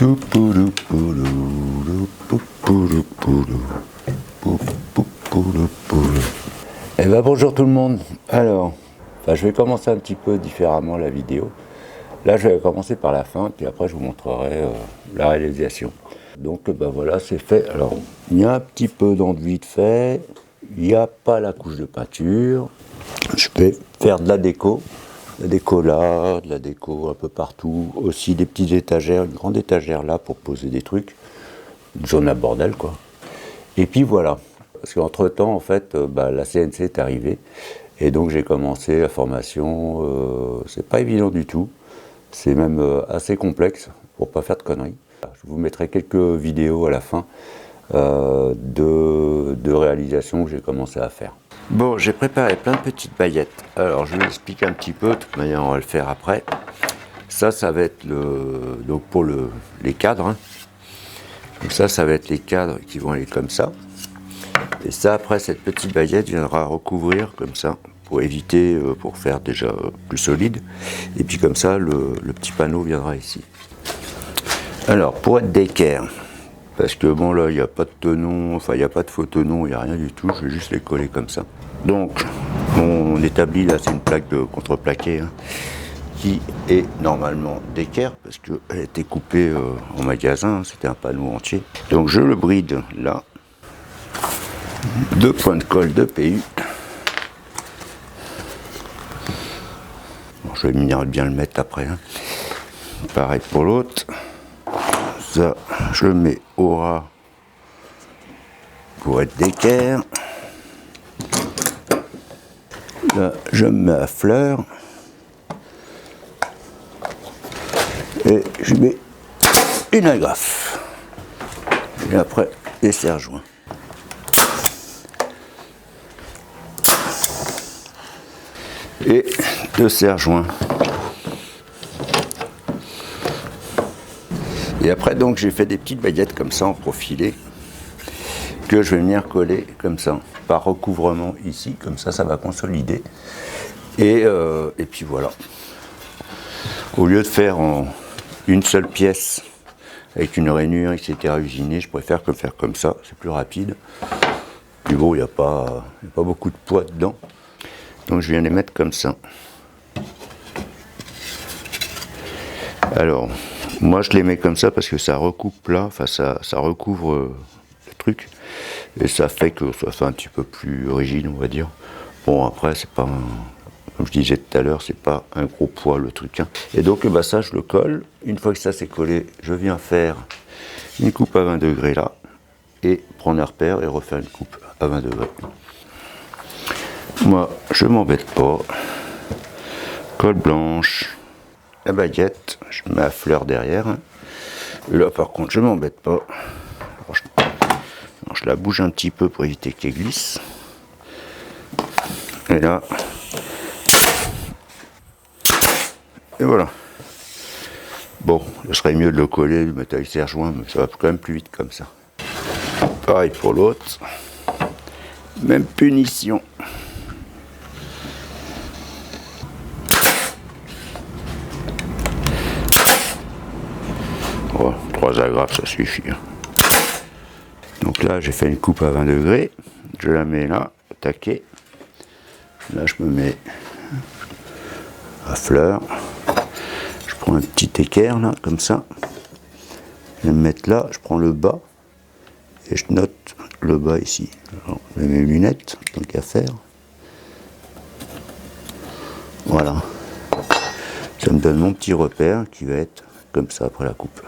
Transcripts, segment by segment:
Eh ben bonjour tout le monde. Alors, je vais commencer un petit peu différemment la vidéo. Là, je vais commencer par la fin, puis après je vous montrerai la réalisation. Donc voilà, c'est fait. Alors, il y a un petit peu d'enduit de fait, il n'y a pas la couche de peinture. Je vais faire de la déco là, de la déco un peu partout. Aussi des petites étagères, une grande étagère là pour poser des trucs. Une zone à bordel quoi. Et puis voilà. Parce qu'entre temps, en fait, la CNC est arrivée. Et donc j'ai commencé la formation. C'est pas évident du tout. C'est même assez complexe pour pas faire de conneries. Je vous mettrai quelques vidéos à la fin de réalisations que j'ai commencé à faire. Bon, j'ai préparé plein de petites baguettes. Alors je vais vous expliquer un petit peu. De toute manière, on va le faire après. Ça va être donc pour les cadres. Hein. Donc ça va être les cadres qui vont aller comme ça. Et ça, après, cette petite baguette viendra recouvrir comme ça, pour éviter, pour faire déjà plus solide. Et puis comme ça, le petit panneau viendra ici. Alors, pour être d'équerre, parce que bon là, il n'y a pas de tenon, enfin il n'y a pas de faux tenon, il n'y a rien du tout, je vais juste les coller comme ça. Donc, on établit là, c'est une plaque de contreplaqué, hein, qui est normalement d'équerre, parce qu'elle a été coupée en magasin, hein, c'était un panneau entier. Donc je le bride là. 2 points de colle de PU. Bon, je vais bien le mettre après. Hein. Pareil pour l'autre. Ça, je le mets au ras pour être d'équerre. Là, je me mets à fleur. Et je mets une agrafe. Et après, les serre-joints. Et 2 serre-joints. Et après donc j'ai fait des petites baguettes comme ça en profilé que je vais venir coller comme ça par recouvrement ici, comme ça va consolider. Et puis voilà. Au lieu de faire en une seule pièce avec une rainure, etc. usinée, je préfère que faire comme ça, c'est plus rapide. Puis bon, il n'y a pas beaucoup de poids dedans. Donc je viens les mettre comme ça. Alors, moi je les mets comme ça parce que ça recoupe là, enfin ça recouvre le truc. Et ça fait que ça fait un petit peu plus rigide, on va dire. Bon après c'est pas, comme je disais tout à l'heure, c'est pas un gros poids le truc. Hein. Et donc ça je le colle. Une fois que ça c'est collé, je viens faire une coupe à 20 degrés là. Et prendre un repère et refaire une coupe à 20 degrés. Moi, je m'embête pas. Colle blanche, la baguette, je mets la fleur derrière. Hein. Et là, par contre, je m'embête pas. Alors, je la bouge un petit peu pour éviter qu'elle glisse. Et là. Et voilà. Bon, ce serait mieux de le coller, de mettre avec serre-joint, mais ça va quand même plus vite comme ça. Pareil pour l'autre. Même punition. Oh, 3 agrafes, ça suffit. Donc là, j'ai fait une coupe à 20 degrés. Je la mets là, au taquet. Là, je me mets à fleur. Je prends un petit équerre, là, comme ça. Je vais me mettre là, je prends le bas. Et je note le bas ici. Alors, je mets mes lunettes, tant qu'à faire. Voilà. Ça me donne mon petit repère qui va être comme ça après la coupe.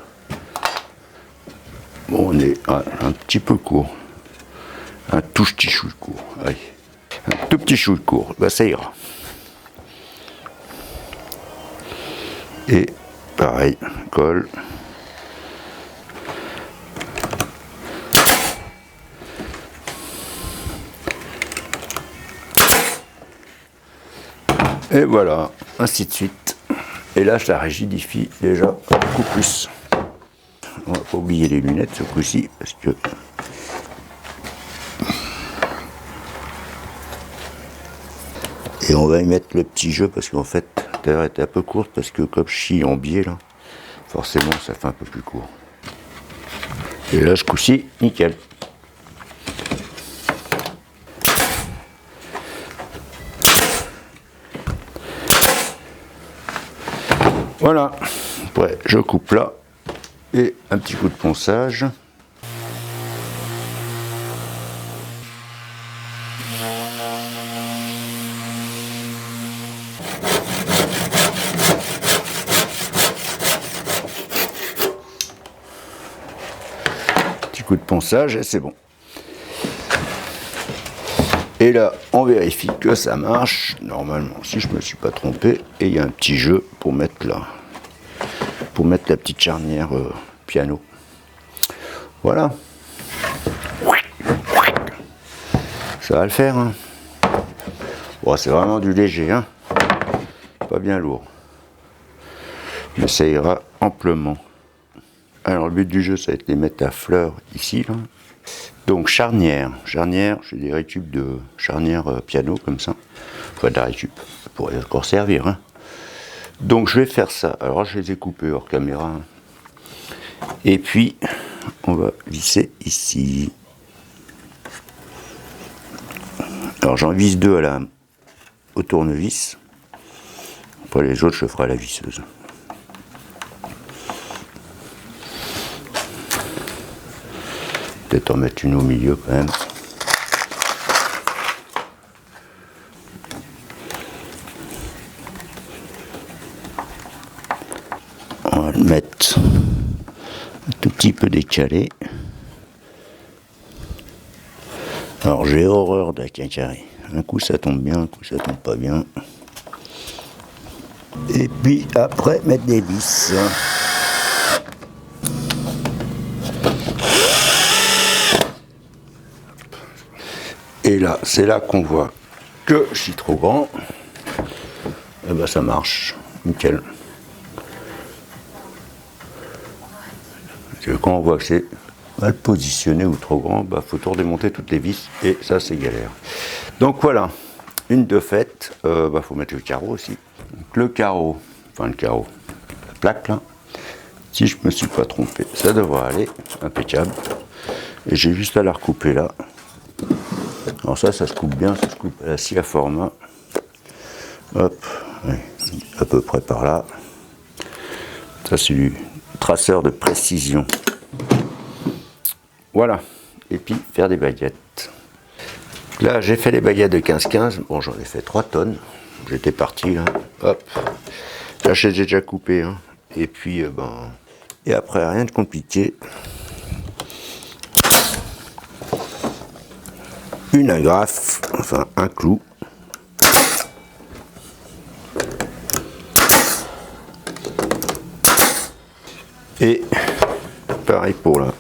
Bon, on est un petit peu court. Un tout petit chou de court. Allez. Un tout petit chou de court. Ça ira. Et pareil, colle. Et voilà, ainsi de suite. Et là, ça rigidifie déjà beaucoup plus. On va pas oublier les lunettes ce coup-ci, parce que... Et on va y mettre le petit jeu, parce qu'en fait, la terre était un peu courte, parce que comme je chie en biais, là, forcément ça fait un peu plus court. Et là ce coup-ci, nickel. Voilà, après je coupe là et un petit coup de ponçage. Petit coup de ponçage et c'est bon. Et là, on vérifie que ça marche, normalement, si je ne me suis pas trompé. Et il y a un petit jeu pour mettre là, pour mettre la petite charnière piano. Voilà. Ça va le faire. Hein. Bon, c'est vraiment du léger, hein. Pas bien lourd. Mais ça ira amplement. Alors, le but du jeu, ça va être de les mettre à fleur ici, là. Donc charnière, j'ai des rétubes de charnière piano comme ça, enfin de la rétube, ça pourrait encore servir. Hein. Donc je vais faire ça, alors je les ai coupés hors caméra, et puis on va visser ici. Alors j'en visse 2 au tournevis, après les autres je ferai à la visseuse. Peut-être en mettre une au milieu quand même. On va le mettre un tout petit peu décalé. Alors j'ai horreur d'un carré. Un coup ça tombe bien, un coup ça tombe pas bien. Et puis après mettre des vis. Et là, c'est là qu'on voit que je suis trop grand. Et ben ça marche, nickel. Parce que quand on voit que c'est mal positionné ou trop grand, bah faut tout redémonter toutes les vis et ça c'est galère. Donc voilà, une de faite, faut mettre le carreau aussi. Donc le carreau, la plaque là, si je me suis pas trompé, ça devrait aller, impeccable. Et j'ai juste à la recouper là. Alors ça se coupe bien, ça se coupe à la scie à format. Hop, ouais, à peu près par là. Ça c'est du traceur de précision. Voilà, et puis faire des baguettes. Là j'ai fait les baguettes de 15-15, bon j'en ai fait 3 tonnes. J'étais parti là, hop. Là j'ai déjà coupé, hein. Et puis et après rien de compliqué. Une agrafe, enfin un clou. Et pareil pour là.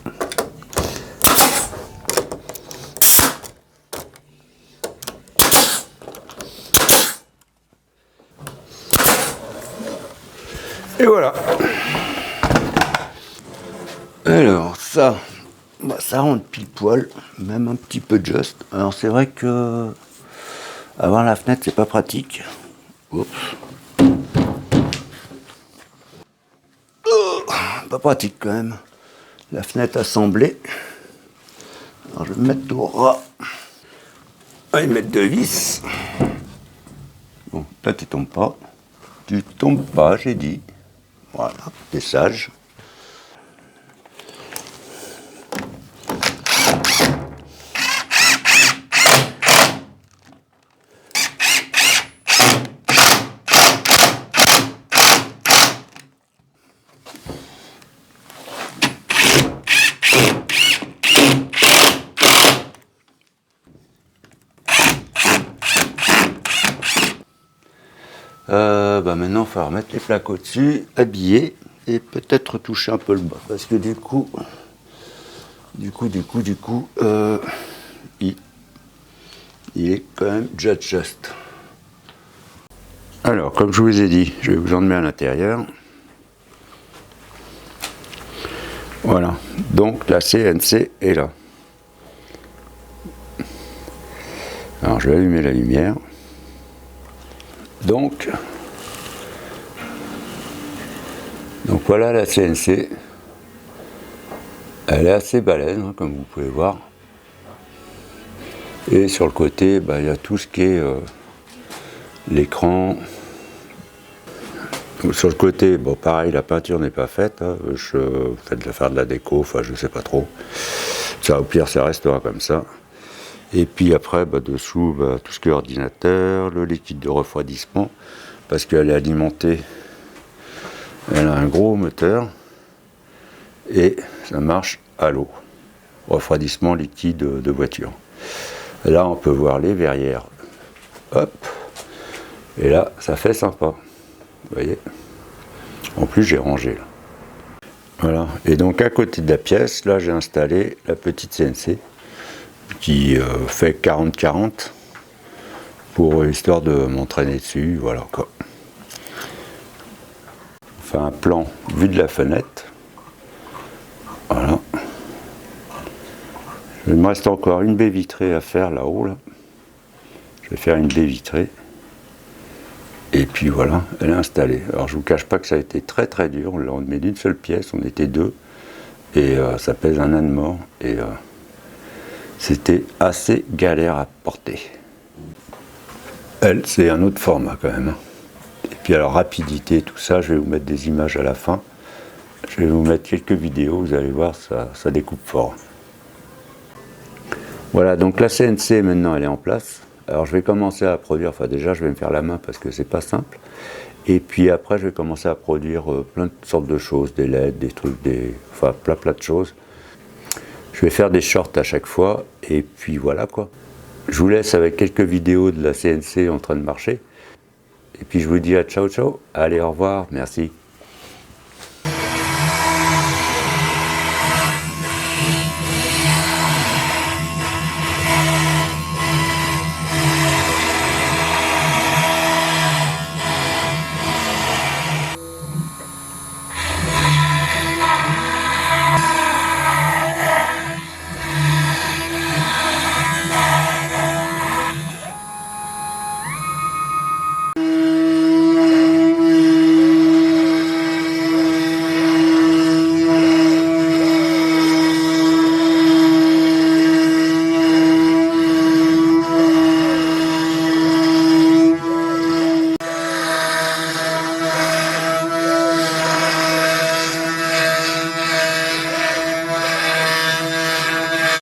Et voilà. Alors ça, ça rentre pile poil, même un petit peu juste. Alors c'est vrai que avoir la fenêtre c'est pas pratique. Oups. Pas pratique quand même. La fenêtre assemblée. Alors je vais me mettre au ras. Je vais mettre 2 vis. Bon, là tu tombes pas. Tu tombes pas, j'ai dit. Voilà, t'es sage. Maintenant, il va falloir mettre les plaques au-dessus, habiller et peut-être toucher un peu le bas. Parce que du coup, il est quand même just. Alors, comme je vous ai dit, je vais vous en mettre à l'intérieur. Voilà. Donc, la CNC est là. Alors, je vais allumer la lumière. Donc voilà la CNC. Elle est assez balèze, hein, comme vous pouvez voir. Et sur le côté, il y a tout ce qui est l'écran. Sur le côté, bon pareil, la peinture n'est pas faite. Hein, je fais faire de la déco, enfin je sais pas trop. Ça, au pire, ça restera comme ça. Et puis après, dessous, tout ce qui est ordinateur, le liquide de refroidissement, parce qu'elle est alimentée, elle a un gros moteur, et ça marche à l'eau. Refroidissement liquide de voiture. Et là, on peut voir les verrières. Hop. Et là, ça fait sympa. Vous voyez. En plus, j'ai rangé là. Voilà. Et donc, à côté de la pièce, là, j'ai installé la petite CNC qui fait 40-40 pour histoire de m'entraîner dessus. Voilà quoi. On fait un plan vu de la fenêtre. Voilà. Il me reste encore une baie vitrée à faire là-haut. Là. Je vais faire une baie vitrée. Et puis voilà, elle est installée. Alors je ne vous cache pas que ça a été très très dur. On l'a mis d'une seule pièce, on était deux. Et ça pèse un âne mort. Et c'était assez galère à porter. Elle, c'est un autre format quand même. Et puis alors rapidité, tout ça, je vais vous mettre des images à la fin. Je vais vous mettre quelques vidéos, vous allez voir, ça découpe fort. Voilà, donc la CNC maintenant elle est en place. Alors je vais commencer à produire, enfin déjà je vais me faire la main parce que c'est pas simple. Et puis après je vais commencer à produire plein de sortes de choses, des LED, des trucs, enfin plein de choses. Je vais faire des shorts à chaque fois et puis voilà quoi. Je vous laisse avec quelques vidéos de la CNC en train de marcher. Et puis je vous dis à ciao ciao, allez au revoir, merci.